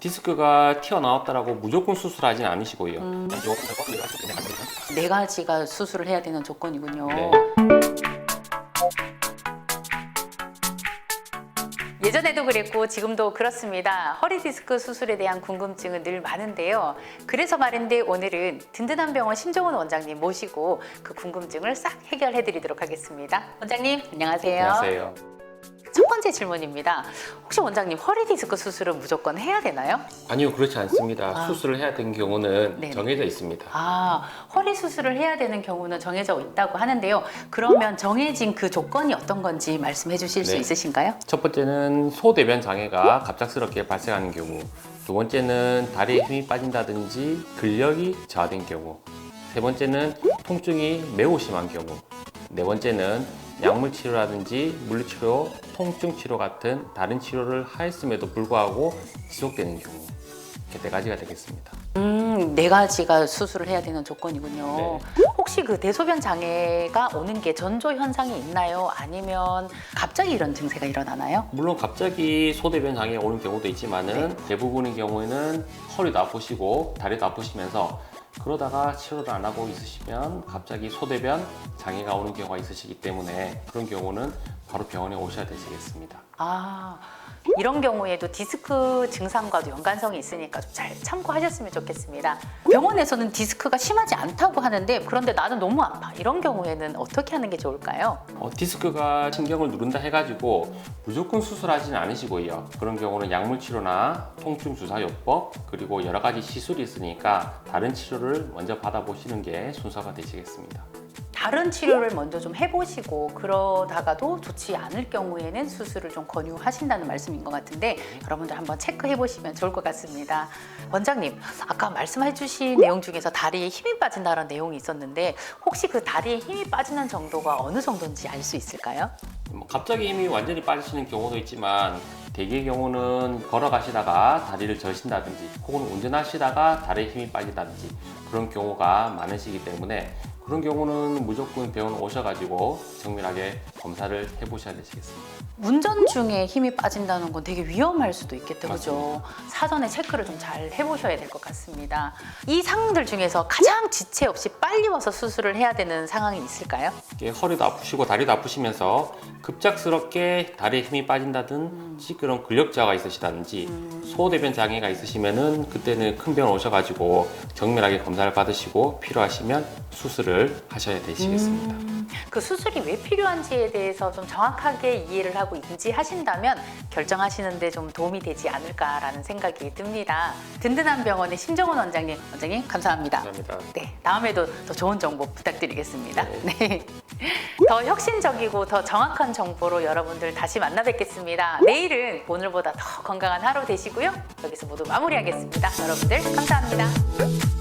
디스크가 튀어나왔다라고 무조건 수술하진 않으시고요. 네 가지가 수술을 해야 되는 조건이군요. 네. 예전에도 그랬고 지금도 그렇습니다. 허리 디스크 수술에 대한 궁금증은 늘 많은데요. 그래서 말인데 오늘은 든든한 병원 신종원 원장님 모시고 그 궁금증을 싹 해결해 드리도록 하겠습니다. 원장님 안녕하세요. 안녕하세요. 첫 번째 질문입니다. 혹시 원장님 허리 디스크 수술은 무조건 해야 되나요? 아니요, 그렇지 않습니다. 수술을 해야 되는 경우는 네네. 정해져 있습니다. 허리 수술을 해야 되는 경우는 정해져 있다고 하는데요. 그러면 정해진 그 조건이 어떤 건지 말씀해 주실 수 네. 있으신가요? 첫 번째는 소대변 장애가 갑작스럽게 발생하는 경우, 두 번째는 다리에 힘이 빠진다든지 근력이 저하된 경우, 세 번째는 통증이 매우 심한 경우, 네 번째는 약물 치료라든지 물리치료, 통증 치료 같은 다른 치료를 하였음에도 불구하고 지속되는 경우, 이렇게 네 가지가 되겠습니다. 네 가지가 수술을 해야 되는 조건이군요. 네. 혹시 그 대소변 장애가 오는 게 전조 현상이 있나요? 아니면 갑자기 이런 증세가 일어나나요? 물론 갑자기 소대변 장애가 오는 경우도 있지만은 대부분의 경우에는 허리도 아프시고 다리도 아프시면서 그러다가 치료를 안 하고 있으시면 갑자기 소대변 장애가 오는 경우가 있으시기 때문에 그런 경우는 바로 병원에 오셔야 되시겠습니다. 이런 경우에도 디스크 증상과도 연관성이 있으니까 좀 잘 참고하셨으면 좋겠습니다. 병원에서는 디스크가 심하지 않다고 하는데 그런데 나는 너무 아파. 이런 경우에는 어떻게 하는 게 좋을까요? 디스크가 신경을 누른다 해가지고 무조건 수술하지는 않으시고요. 그런 경우는 약물 치료나 통증 주사 요법 그리고 여러 가지 시술이 있으니까 다른 치료를 먼저 받아보시는 게 순서가 되시겠습니다. 다른 치료를 먼저 좀 해보시고 그러다가도 좋지 않을 경우에는 수술을 좀 권유하신다는 말씀인 것 같은데 여러분들 한번 체크해 보시면 좋을 것 같습니다. 원장님, 아까 말씀해 주신 내용 중에서 다리에 힘이 빠진다는 내용이 있었는데 혹시 그 다리에 힘이 빠지는 정도가 어느 정도인지 알 수 있을까요? 갑자기 힘이 완전히 빠지시는 경우도 있지만 대개의 경우는 걸어가시다가 다리를 저신다든지 혹은 운전하시다가 다리에 힘이 빠진다든지 그런 경우가 많으시기 때문에 그런 경우는 무조건 병원 오셔가지고 정밀하게 검사를 해보셔야 되시겠습니다. 운전 중에 힘이 빠진다는 건 되게 위험할 수도 있겠다, 그죠? 사전에 체크를 좀 잘 해보셔야 될 것 같습니다. 이 상황들 중에서 가장 지체 없이 빨리 와서 수술을 해야 되는 상황이 있을까요? 허리도 아프시고 다리도 아프시면서 급작스럽게 다리에 힘이 빠진다든지 그런 근력 저하가 있으시다든지 소대변 장애가 있으시면은 그때는 큰 병원 오셔가지고 정밀하게 검사를 받으시고 필요하시면 수술을 하셔야 되시겠습니다. 그 수술이 왜 필요한지에 대해서 좀 정확하게 이해를 하고 인지하신다면 결정하시는데 좀 도움이 되지 않을까라는 생각이 듭니다. 든든한 병원의 신종원 원장님 감사합니다. 감사합니다. 네, 다음에도 더 좋은 정보 부탁드리겠습니다. 네. 네. 더 혁신적이고 더 정확한 정보로 여러분들 다시 만나 뵙겠습니다. 내일은 오늘보다 더 건강한 하루 되시고요. 여기서 모두 마무리하겠습니다. 여러분들 감사합니다.